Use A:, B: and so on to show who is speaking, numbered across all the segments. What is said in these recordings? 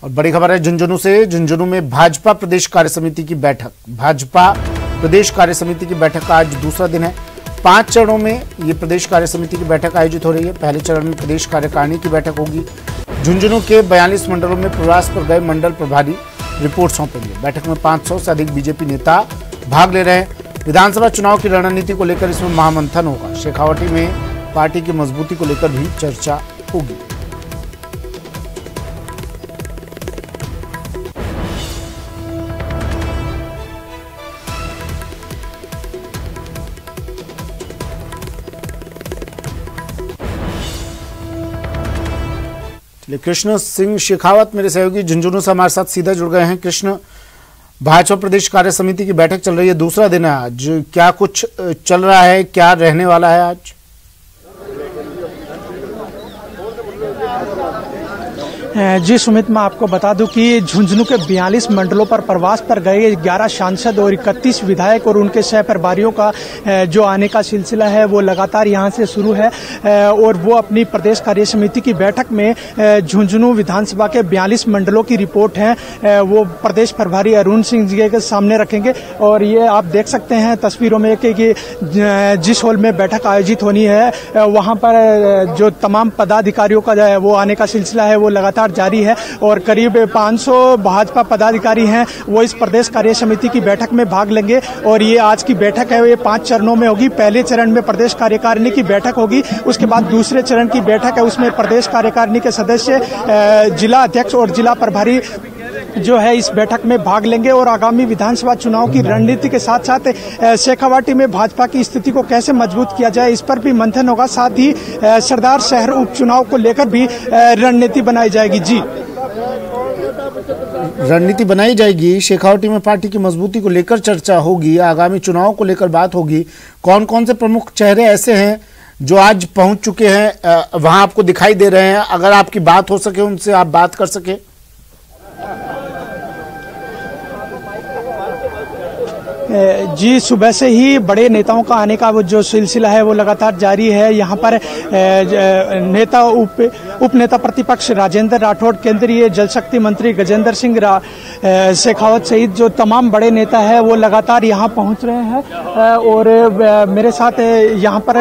A: और बड़ी खबर है झुंझुनू से। झुंझुनू में भाजपा प्रदेश कार्य समिति की बैठक। भाजपा प्रदेश कार्य समिति की बैठक का आज दूसरा दिन है। 5 चरणों में ये प्रदेश कार्य समिति की बैठक आयोजित हो रही है। पहले चरण में प्रदेश कार्यकारिणी की बैठक होगी। झुंझुनू के 42 मंडलों में प्रवास पर गए मंडल प्रभारी रिपोर्ट सौंपेंगे। बैठक में 500 से अधिक बीजेपी नेता भाग ले रहे हैं। विधानसभा चुनाव की रणनीति को लेकर इसमें महामंथन होगा। शेखावाटी में पार्टी की मजबूती को लेकर भी चर्चा होगी। कृष्ण सिंह शेखावत मेरे सहयोगी झुंझुनू से हमारे साथ सीधा जुड़ गए हैं। कृष्ण, भाजपा प्रदेश कार्य समिति की बैठक चल रही है, दूसरा दिन है आज, क्या कुछ चल रहा है, क्या रहने वाला है आज?
B: जी सुमित, मैं आपको बता दूं कि झुंझुनू के 42 मंडलों पर प्रवास पर गए 11 सांसद और 31 विधायक और उनके सह प्रभारियों का जो आने का सिलसिला है वो लगातार यहां से शुरू है और वो अपनी प्रदेश कार्य समिति की बैठक में झुंझुनू विधानसभा के 42 मंडलों की रिपोर्ट है वो प्रदेश प्रभारी अरुण सिंह जी के सामने रखेंगे। और ये आप देख सकते हैं तस्वीरों में कि जिस हॉल में बैठक आयोजित होनी है वहां पर जो तमाम पदाधिकारियों का वो आने का सिलसिला है वो लगातार जारी है और करीब 500 भाजपा पदाधिकारी हैं वो इस प्रदेश कार्य समिति की बैठक में भाग लेंगे। और ये आज की बैठक है ये 5 चरणों में होगी। पहले चरण में प्रदेश कार्यकारिणी की बैठक होगी, उसके बाद दूसरे चरण की बैठक है उसमें प्रदेश कार्यकारिणी के सदस्य, जिला अध्यक्ष और जिला प्रभारी जो है इस बैठक में भाग लेंगे और आगामी विधानसभा चुनाव की रणनीति के साथ साथ शेखावाटी में भाजपा की स्थिति को कैसे मजबूत किया जाए इस पर भी मंथन होगा। साथ ही सरदार शहर उपचुनाव को लेकर भी रणनीति बनाई जाएगी। जी,
A: रणनीति बनाई जाएगी। शेखावाटी में पार्टी की मजबूती को लेकर चर्चा होगी, आगामी चुनाव को लेकर बात होगी। कौन कौन से प्रमुख चेहरे ऐसे हैं जो आज पहुंच चुके हैं वहां आपको दिखाई दे रहे हैं? अगर आपकी बात हो सके उनसे आप बात कर सके।
B: जी, सुबह से ही बड़े नेताओं का आने का वो जो सिलसिला है वो लगातार जारी है। यहाँ पर नेता उप नेता प्रतिपक्ष राजेंद्र राठौड़, केंद्रीय जल शक्ति मंत्री गजेंद्र सिंह शेखावत सहित जो तमाम बड़े नेता है वो लगातार यहाँ पहुँच रहे हैं। और मेरे साथ यहाँ पर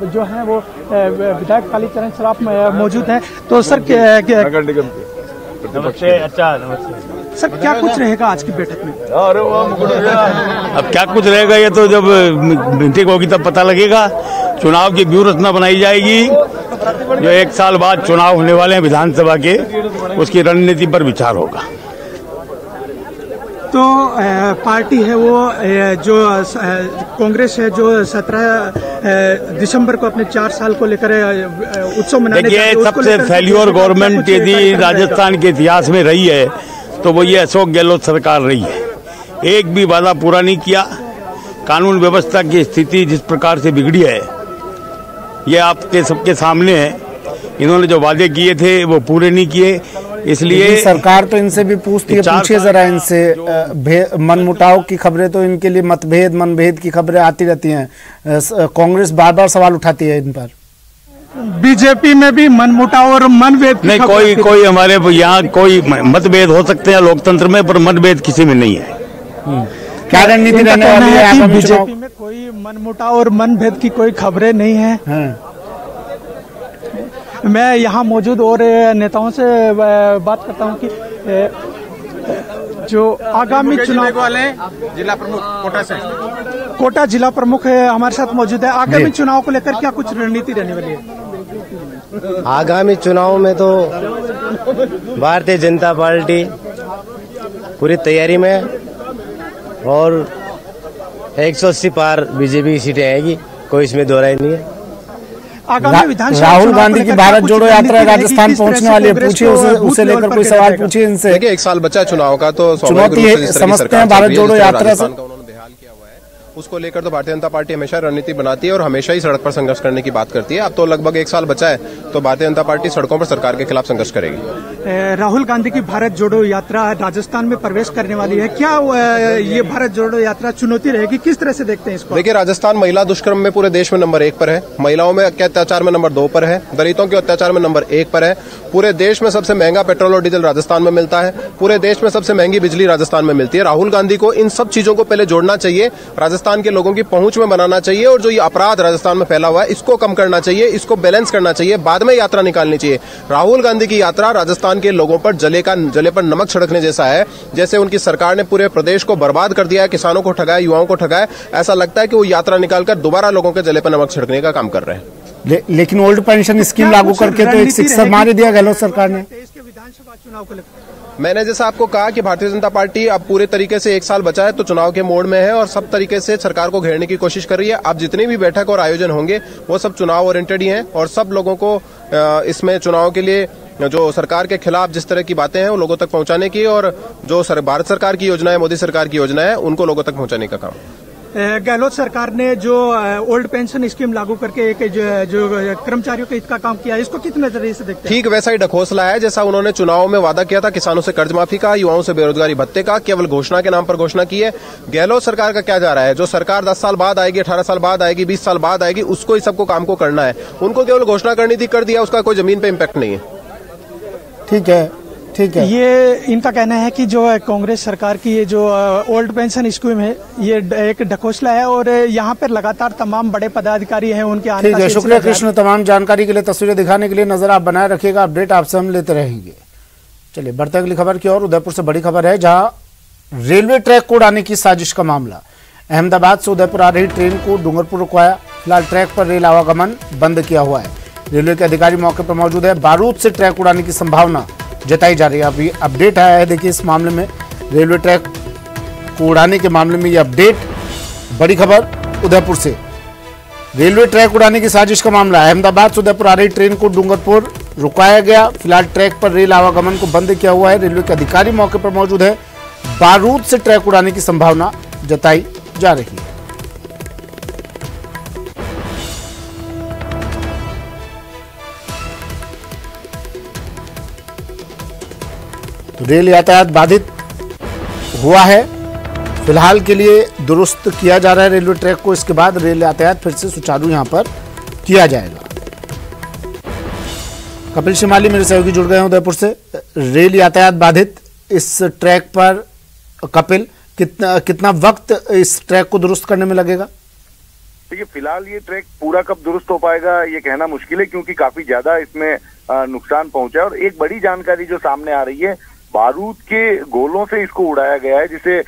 B: जो है वो विधायक कालीचरण सराफ मौजूद हैं। तो सर सर क्या कुछ रहेगा आज की बैठक में?
C: अब क्या कुछ रहेगा ये तो जब मीटिंग होगी तब पता लगेगा। चुनाव की व्यूह रचना बनाई जाएगी। जो 1 साल बाद चुनाव होने वाले हैं विधानसभा के, उसकी रणनीति पर विचार होगा।
B: तो पार्टी है वो जो कांग्रेस है जो 17 दिसंबर को अपने 4 साल को लेकर उत्सव मनाने
C: देखिए, सबसे फेल्योर गवर्नमेंट यदि राजस्थान के इतिहास में रही है तो वो ये अशोक गहलोत सरकार रही है। एक भी वादा पूरा नहीं किया। कानून व्यवस्था की स्थिति जिस प्रकार से बिगड़ी है ये आपके सबके सामने है। इन्होंने जो वादे किए थे वो पूरे नहीं किए, इसलिए
A: सरकार तो इनसे भी पूछती है। पूछिए जरा इनसे, मनमुटाव की खबरें तो इनके लिए मनभेद की खबरें आती रहती हैं। कांग्रेस बार बार सवाल उठाती है इन पर।
B: बीजेपी में भी मनमुटाव और मनभेद
C: नहीं, कोई हमारे यहाँ कोई मतभेद हो सकते हैं लोकतंत्र में, पर मतभेद किसी में नहीं है।
A: क्या रणनीति रहने वाली है?
B: बीजेपी में कोई मनमुटाव और मनभेद की कोई खबरें नहीं है। मैं यहाँ मौजूद और नेताओं से बात करता हूँ कि जो आगामी चुनाव वाले जिला प्रमुख कोटा जिला प्रमुख है हमारे साथ मौजूद है। आगामी चुनाव को लेकर क्या कुछ रणनीति रहने वाली है?
D: आगामी चुनाव में तो भारतीय जनता पार्टी पूरी तैयारी में और 180 पार बीजेपी की सीटें आएगी, कोई इसमें दो राय नहीं है।
A: राहुल गांधी की भारत जोड़ो यात्रा राजस्थान पहुंचने वाली है, पूछिए उसे लेकर कोई सवाल पूछिए इनसे।
E: देखिए, 1 साल बचा चुनाव का तो
A: चुनौती समझते हैं भारत जोड़ो यात्रा से।
E: उन्होंने बेहाल किया हुआ है उसको लेकर तो भारतीय जनता पार्टी हमेशा रणनीति बनाती है और हमेशा ही सड़क पर संघर्ष करने की बात करती है। अब तो लगभग 1 साल बचा है, तो भारतीय जनता पार्टी सड़कों पर सरकार के खिलाफ संघर्ष करेगी।
B: राहुल गांधी की भारत जोड़ो यात्रा राजस्थान में प्रवेश करने वाली है, क्या ये भारत जोड़ो यात्रा चुनौती रहेगी, किस तरह से देखते हैं इसको?
E: देखिए, राजस्थान महिला दुष्कर्म में पूरे देश में नंबर 1 पर है, महिलाओं में अत्याचार में नंबर 2 पर है, दलितों के अत्याचार में नंबर 1 पर है। पूरे देश में सबसे महंगा पेट्रोल और डीजल राजस्थान में मिलता है, पूरे देश में सबसे महंगी बिजली राजस्थान में मिलती है। राहुल गांधी को इन सब चीजों को पहले जोड़ना चाहिए, राजस्थान के लोगों की पहुंच में बनाना चाहिए और जो ये अपराध राजस्थान में फैला हुआ है इसको कम करना चाहिए, इसको बैलेंस करना चाहिए, बाद में यात्रा निकालनी चाहिए। राहुल गांधी की यात्रा राजस्थान के लोगों पर जले पर नमक छिड़कने जैसा है, जैसे उनकी सरकार ने पूरे प्रदेश को बर्बाद कर दिया है, किसानों को ठगाया, युवाओं को ठगाया। ऐसा लगता है कि वो यात्रा निकालकर दोबारा लोगों के जले पर नमक छिड़कने का काम कर रहे हैं।
A: लेकिन ओल्ड पेंशन स्कीम लागू करके तो एक शिक्षा मार दिया गहलोत सरकार ने।
B: इसके विधानसभा चुनाव को लेकर
E: मैंने जैसा आपको कहा कि भारतीय जनता पार्टी अब पूरे तरीके से 1 साल बचा है तो चुनाव के मोड में है और सब तरीके से सरकार को घेरने की कोशिश कर रही है। अब जितनी भी बैठक और आयोजन होंगे वो सब चुनाव ओरिएंटेड ही हैं और सब लोगों को इसमें चुनाव के लिए जो सरकार के खिलाफ जिस तरह की बातें हैं वो लोगों तक पहुंचाने की और जो भारत सरकार की योजना है, मोदी सरकार की योजना है, उनको लोगों तक पहुंचाने का काम।
B: गहलोत सरकार ने जो ओल्ड पेंशन स्कीम लागू करके एक जो कर्मचारियों के हित का काम किया, इसको किस नजरिए से देखते हैं?
E: ठीक वैसा ही ढकोसला है जैसा उन्होंने चुनाव में वादा किया था, किसानों से कर्ज माफी का, युवाओं से बेरोजगारी भत्ते का, केवल घोषणा के नाम पर घोषणा की है। गहलोत सरकार का क्या जा रहा है, जो सरकार 10 साल बाद आएगी, 18 साल बाद आएगी, 20 साल बाद आएगी, उसको ही सबको काम को करना है। उनको केवल घोषणा करनी थी, कर दिया, उसका कोई जमीन पे इम्पैक्ट नहीं है।
A: ठीक है।
B: ये इनका कहना है कि जो कांग्रेस सरकार की ये जो ओल्ड पेंशन स्कीम है ये एक ढकोसला है और यहाँ पर लगातार तमाम बड़े पदाधिकारी हैं, उनके आने
A: ठीक है। शुक्रिया कृष्ण, तमाम जानकारी के लिए, तस्वीरें दिखाने के लिए। नजर आप बनाए रखिएगा, अपडेट आपसे हम लेते रहेंगे। चलिए बढ़ते अगली खबर की ओर। उदयपुर से बड़ी खबर है, जहां रेलवे ट्रैक को उड़ाने की साजिश का मामला। अहमदाबाद से उदयपुर आ रही ट्रेन को डूंगरपुर रुकवाया। फिलहाल ट्रैक पर रेल आवागमन बंद किया हुआ है। रेलवे के अधिकारी मौके पर मौजूद है। बारूद से ट्रैक उड़ाने की संभावना जताई जा रही है। अभी अपडेट आया है, देखिए इस मामले में, रेलवे ट्रैक को उड़ाने के मामले में ये अपडेट। बड़ी खबर उदयपुर से, रेलवे ट्रैक उड़ाने की साजिश का मामला। अहमदाबाद से उदयपुर आ रही ट्रेन को डूंगरपुर रुकाया गया। फिलहाल ट्रैक पर रेल आवागमन को बंद किया हुआ है। रेलवे के अधिकारी मौके पर मौजूद है। बारूद से ट्रैक उड़ाने की संभावना जताई जा रही है। तो रेल यातायात बाधित हुआ है, फिलहाल के लिए दुरुस्त किया जा रहा है रेलवे ट्रैक को। इसके बाद रेल यातायात फिर से सुचारू यहां पर किया जाएगा। कपिल शिमाली मेरे सहयोगी जुड़ गए हैं उदयपुर से। रेल यातायात बाधित इस ट्रैक पर, कपिल कितना वक्त इस ट्रैक को दुरुस्त करने में लगेगा?
F: देखिए, फिलहाल ये ट्रैक पूरा कब दुरुस्त हो पाएगा ये कहना मुश्किल है, क्योंकि काफी ज्यादा इसमें नुकसान पहुंचा है। और एक बड़ी जानकारी जो सामने आ रही है, बारूद के गोलों से इसको उड़ाया गया है, जिसे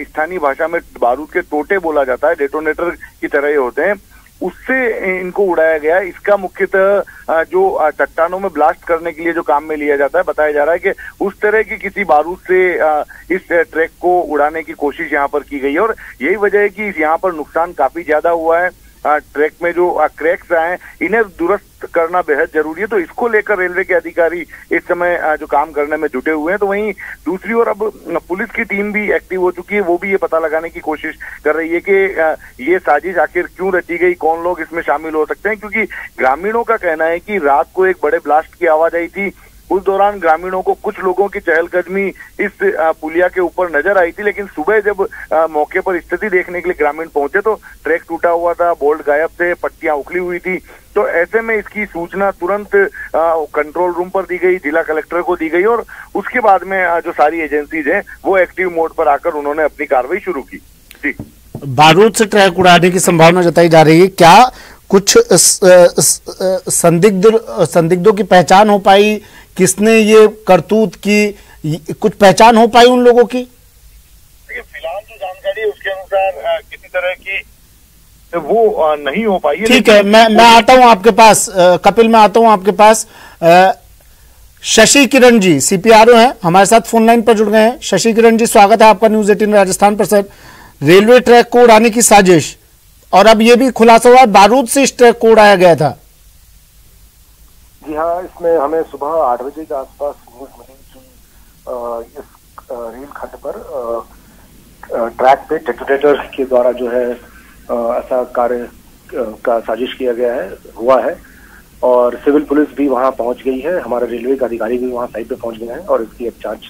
F: स्थानीय भाषा में बारूद के टोटे बोला जाता है, डेटोनेटर की तरह ये होते हैं, उससे इनको उड़ाया गया है। इसका मुख्यतः जो चट्टानों में ब्लास्ट करने के लिए जो काम में लिया जाता है, बताया जा रहा है कि उस तरह की किसी बारूद से इस ट्रैक को उड़ाने की कोशिश यहाँ पर की गई है। और यही वजह है कि यहाँ पर नुकसान काफी ज्यादा हुआ है। ट्रैक में जो क्रैक्स आए हैं, इन्हें दुरुस्त करना बेहद जरूरी है। तो इसको लेकर रेलवे के अधिकारी इस समय जो काम करने में जुटे हुए हैं। तो वहीं दूसरी ओर अब पुलिस की टीम भी एक्टिव हो चुकी है, वो भी ये पता लगाने की कोशिश कर रही है कि ये साजिश आखिर क्यों रची गई, कौन लोग इसमें शामिल हो सकते हैं। क्योंकि ग्रामीणों का कहना है कि रात को एक बड़े ब्लास्ट की आवाज आई थी, उस दौरान ग्रामीणों को कुछ लोगों की चहलकदमी इस पुलिया के ऊपर नजर आई थी, लेकिन सुबह जब मौके पर स्थिति देखने के लिए ग्रामीण पहुंचे तो ट्रैक टूटा हुआ था, बोल्ट गायब थे, पट्टियां उखली हुई थी। तो ऐसे में इसकी सूचना तुरंत कंट्रोल रूम पर दी गई, जिला कलेक्टर को दी गई और उसके बाद में जो सारी एजेंसीज हैं वो एक्टिव मोड पर आकर उन्होंने अपनी कार्रवाई शुरू की। जी,
A: बारूद से ट्रैक उड़ाने की संभावना जताई जा रही है। क्या कुछ संदिग्धों की पहचान हो पाई, किसने ये करतूत की, कुछ पहचान हो पाई उन लोगों की?
F: फिलहाल जो जानकारी है उसके अनुसार किसी तरह की वो नहीं हो पाई है।
A: ठीक है, मैं आता हूं आपके पास, कपिल मैं आता हूं आपके पास। शशि किरण जी सीपीआरओ हैं, हमारे साथ फोन लाइन पर जुड़ गए हैं। शशि किरण जी, स्वागत है आपका न्यूज 18 राजस्थान पर। सर, रेलवे ट्रैक को उड़ाने की साजिश, और अब ये भी खुलासा हुआ बारूद से इस ट्रैक को उड़ाया गया था।
G: जी हाँ, इसमें हमें सुबह 8 बजे के आसपास न्यूज मिली कि इस रेल खंड पर ट्रैक पे टेक्टोरेटर के द्वारा जो है ऐसा कार्य का साजिश किया गया है, हुआ है। और सिविल पुलिस भी वहां पहुंच गई है, हमारे रेलवे का अधिकारी भी वहां साइट पे पहुंच गए हैं और इसकी अब जांच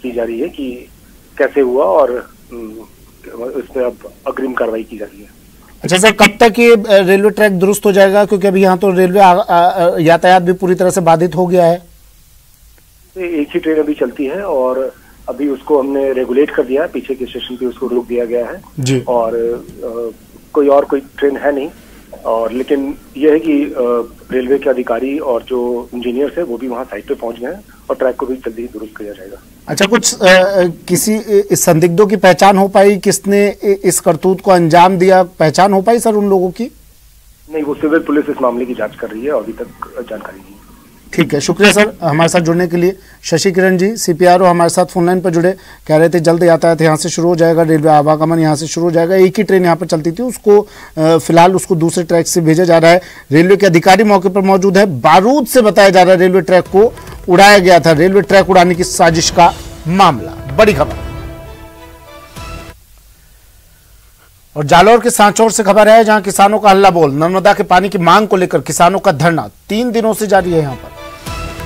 G: की जा रही है कि कैसे हुआ और इस पे अब अग्रिम कार्रवाई की जा रही है।
A: अच्छा सर, कब तक ये रेलवे ट्रैक दुरुस्त हो जाएगा, क्योंकि अभी यहाँ तो रेलवे यातायात भी पूरी तरह से बाधित हो गया है?
G: एक ही ट्रेन अभी चलती है और अभी उसको हमने रेगुलेट कर दिया है, पीछे के स्टेशन पे उसको रोक दिया गया है
A: जी।
G: और कोई ट्रेन है नहीं। और लेकिन यह है कि रेलवे के अधिकारी और जो इंजीनियर्स है वो भी वहाँ साइट पे पहुंच गए हैं और ट्रैक को भी जल्दी ही दुरुस्त किया जाएगा।
A: अच्छा, कुछ किसी संदिग्धों की पहचान हो पाई, किसने इस करतूत को अंजाम दिया, पहचान हो पाई सर उन लोगों की?
G: नहीं, वो सिविल पुलिस इस मामले की जांच कर रही है और अभी तक जानकारी नहीं।
A: ठीक है, शुक्रिया सर हमारे साथ जुड़ने के लिए। शशि किरण जी CPRO हमारे साथ फोन लाइन पर जुड़े, कह रहे थे जल्द यातायात यहाँ से शुरू हो जाएगा, रेलवे आवागमन यहाँ से शुरू हो जाएगा। एक ही ट्रेन यहाँ पर चलती थी, उसको फिलहाल उसको दूसरे ट्रैक से भेजा जा रहा है। रेलवे के अधिकारी मौके पर मौजूद है। बारूद से बताया जा रहा है रेलवे ट्रैक को उड़ाया गया था, रेलवे ट्रैक उड़ाने की साजिश का मामला। बड़ी खबर। और जालौर के सांचौर से खबर है, जहां किसानों का हल्ला बोल। नर्मदा के पानी की मांग को लेकर किसानों का धरना 3 दिनों से जारी है। यहां पर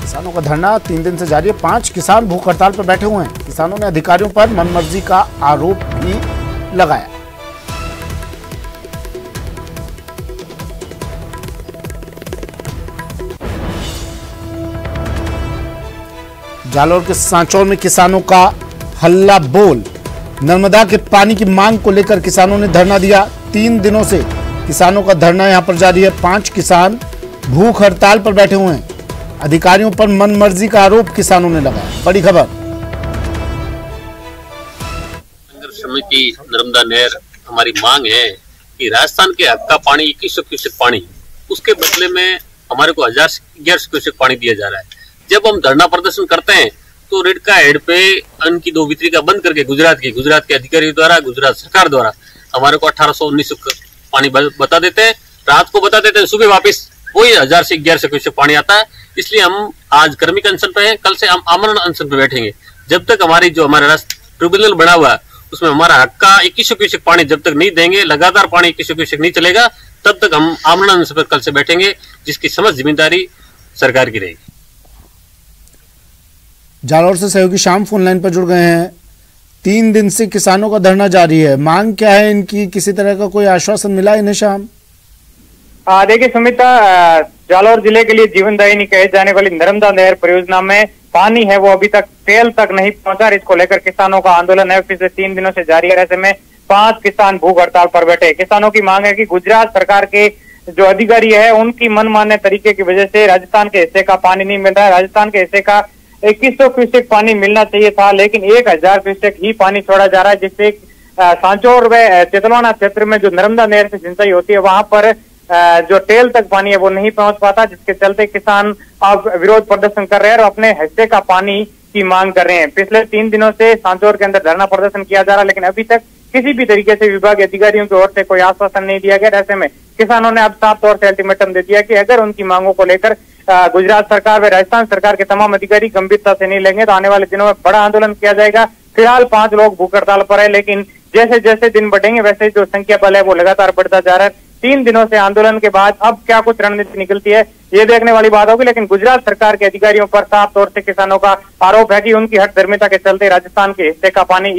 A: किसानों का धरना 3 दिन से जारी है। 5 किसान भूख हड़ताल पर बैठे हुए हैं। किसानों ने अधिकारियों पर मनमर्जी का आरोप भी लगाया। जालौर के सांचौर में किसानों का हल्ला बोल। नर्मदा के पानी की मांग को लेकर किसानों ने धरना दिया। 3 दिनों से किसानों का धरना यहां पर जारी है। 5 किसान भूख हड़ताल पर बैठे हुए हैं। अधिकारियों पर मनमर्जी का आरोप किसानों ने लगाया। बड़ी खबर।
H: संघर्ष समिति नर्मदा नहर हमारी मांग है कि राजस्थान के हक का पानी 2100 क्यूसेक पानी, उसके बदले में हमारे को 1100 क्यूसेक पानी दिया जा रहा है। जब हम धरना प्रदर्शन करते हैं तो रेड का हेड पे अन्न की 2 वितरिका बंद करके गुजरात के अधिकारी द्वारा, गुजरात सरकार द्वारा हमारे को 1800-1900 पानी बता देते हैं, रात को बता देते हैं, सुबह वापस वही 1000 से 1100 क्यूसेक पानी आता है। इसलिए हम आज कर्मिक अनशन पे हैं, कल से हम आमरण अनशन पे बैठेंगे। जब तक हमारा ट्रिब्यूनल बना हुआ है उसमें हमारा हक का 2100 क्यूसेक पानी जब तक नहीं देंगे, लगातार पानी 2100 क्यूसेक नहीं चलेगा, तब तक हम आमरण अनशन पर कल से बैठेंगे, जिसकी समस्त जिम्मेदारी सरकार की रहेगी।
A: जालौर से सहयोगी शाम फोन लाइन पर जुड़ गए हैं। 3 दिन से किसानों का धरना जारी है। मांग क्या है इनकी, किसी तरह का कोई आश्वासन मिला इन्हें? शाम
I: देखिए सुमिता, जालौर जिले के लिए जीवनदायिनी कहे जाने वाली नर्मदा नहर परियोजना में पानी है वो अभी तक टेल तक नहीं पहुंचा। इसको लेकर किसानों का आंदोलन है पिछले 3 दिनों से जारी है। ऐसे में 5 किसान भूख हड़ताल पर बैठे। किसानों की मांग है कि गुजरात सरकार के जो अधिकारी है उनकी मनमाने तरीके की वजह से राजस्थान के हिस्से का पानी नहीं मिल रहा है। राजस्थान के हिस्से का 2100 क्यूसेक पानी मिलना चाहिए था, लेकिन 1000 क्यूसेक ही पानी छोड़ा जा रहा है, जिससे सांचौर व चितलवाना क्षेत्र में जो नर्मदा नहर से सिंचाई होती है वहां पर जो टेल तक पानी है वो नहीं पहुंच पाता, जिसके चलते किसान अब विरोध प्रदर्शन कर रहे हैं और अपने हिस्से का पानी की मांग कर रहे हैं। पिछले 3 दिनों से सांचौर के अंदर धरना प्रदर्शन किया जा रहा है, लेकिन अभी तक किसी भी तरीके से विभागीय अधिकारियों की ओर से कोई आश्वासन नहीं दिया गया। ऐसे में किसानों ने अब साफ तौर से अल्टीमेटम दे दिया कि अगर उनकी मांगों को लेकर गुजरात सरकार व राजस्थान सरकार के तमाम अधिकारी गंभीरता से नहीं लेंगे तो आने वाले दिनों में बड़ा आंदोलन किया जाएगा। फिलहाल 5 लोग भूख हड़ताल पर है, लेकिन जैसे जैसे दिन बढ़ेंगे वैसे जो संख्या बल है वो लगातार बढ़ता जा रहा है। 3 दिनों से आंदोलन के बाद अब क्या कुछ रणनीति निकलती है ये देखने वाली बात होगी, लेकिन गुजरात सरकार के अधिकारियों पर साफ तौर से किसानों का आरोप है कि उनकी हठधर्मिता के चलते राजस्थान के हिस्से का पानी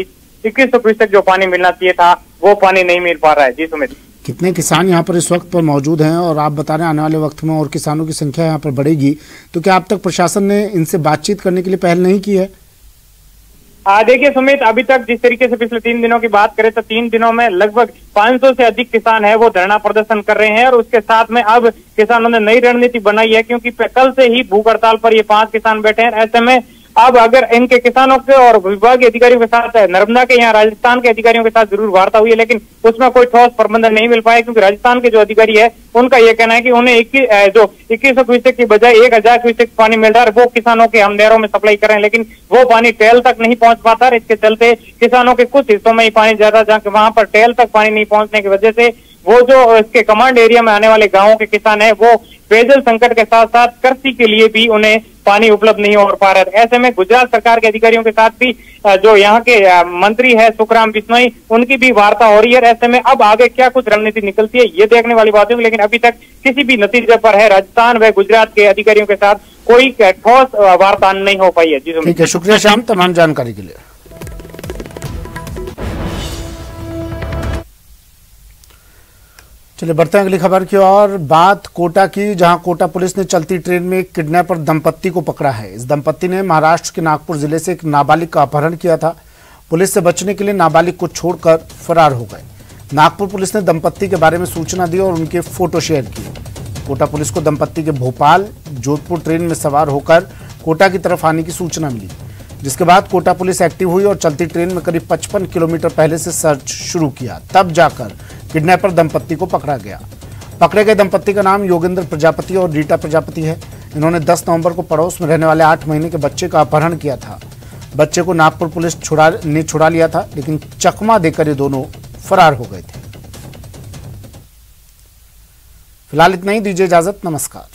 I: 2100 क्यूसेक जो पानी मिलना चाहिए था वो पानी नहीं मिल पा रहा है। जी सुमित,
A: कितने किसान यहाँ पर इस वक्त पर मौजूद हैं और आप बता रहे हैं आने वाले वक्त में और किसानों की संख्या यहाँ पर बढ़ेगी, तो क्या अब तक प्रशासन ने इनसे बातचीत करने के लिए पहल नहीं की है?
I: देखिए सुमित, अभी तक जिस तरीके से पिछले 3 दिनों की बात करें तो 3 दिनों में लगभग 500 से अधिक किसान है वो धरना प्रदर्शन कर रहे हैं और उसके साथ में अब किसानों ने नई रणनीति बनाई है, क्योंकि कल से ही भूख हड़ताल पर ये 5 किसान बैठे हैं। ऐसे में अब अगर इनके किसानों के और विभागीय अधिकारियों के साथ नर्मदा के यहाँ राजस्थान के अधिकारियों के साथ जरूर वार्ता हुई है, लेकिन उसमें कोई ठोस प्रबंधन नहीं मिल पाया, क्योंकि राजस्थान के जो अधिकारी है उनका यह कहना है कि उन्हें 2100 क्यूसेक की बजाय 1000 क्यूसेक पानी मिल रहा है, वो किसानों के हम नहरों में सप्लाई कर रहे हैं, लेकिन वो पानी टेल तक नहीं पहुंच पाता। इसके चलते किसानों के कुछ हिस्सों में ही पानी ज्यादा, जहाँ वहां पर टेल तक पानी नहीं पहुंचने की वजह से वो जो इसके कमांड एरिया में आने वाले गाँवों के किसान है वो पेयजल संकट के साथ साथ कृषि के लिए भी उन्हें पानी उपलब्ध नहीं हो पा रहा है। ऐसे में गुजरात सरकार के अधिकारियों के साथ भी जो यहाँ के मंत्री है सुखराम बिश्नोई, उनकी भी वार्ता हो रही है। ऐसे में अब आगे क्या कुछ रणनीति निकलती है ये देखने वाली बात होगी, लेकिन अभी तक किसी भी नतीजे पर है राजस्थान व गुजरात के अधिकारियों के साथ कोई ठोस वार्ता नहीं हो पाई है। जी
A: ठीक है, शुक्रिया श्याम तमाम जानकारी के लिए। चलिए बढ़ते हैं अगली खबर की और। बात कोटा की, जहां कोटा पुलिस ने चलती ट्रेन में एक किडनैपर दंपत्ति को पकड़ा है। इस दंपत्ति ने महाराष्ट्र के नागपुर जिले से एक नाबालिग का अपहरण किया था। पुलिस से बचने के लिए नाबालिग को छोड़कर फरार हो गए। नागपुर पुलिस ने दंपत्ति के बारे में सूचना दी और उनके फोटो शेयर किए। कोटा पुलिस को दंपत्ति के भोपाल जोधपुर ट्रेन में सवार होकर कोटा की तरफ आने की सूचना मिली, जिसके बाद कोटा पुलिस एक्टिव हुई और चलती ट्रेन में करीब 55 किलोमीटर पहले से सर्च शुरू किया। तब जाकर किडनैपर दंपत्ति को पकड़ा गया। पकड़े गए दंपत्ति का नाम योगेंद्र प्रजापति और रीटा प्रजापति है। इन्होंने 10 नवंबर को पड़ोस में रहने वाले 8 महीने के बच्चे का अपहरण किया था। बच्चे को नागपुर पुलिस ने छुड़ा लिया था, लेकिन चकमा देकर ये दोनों फरार हो गए थे। फिलहाल इतना ही, दीजिए इजाजत, नमस्कार।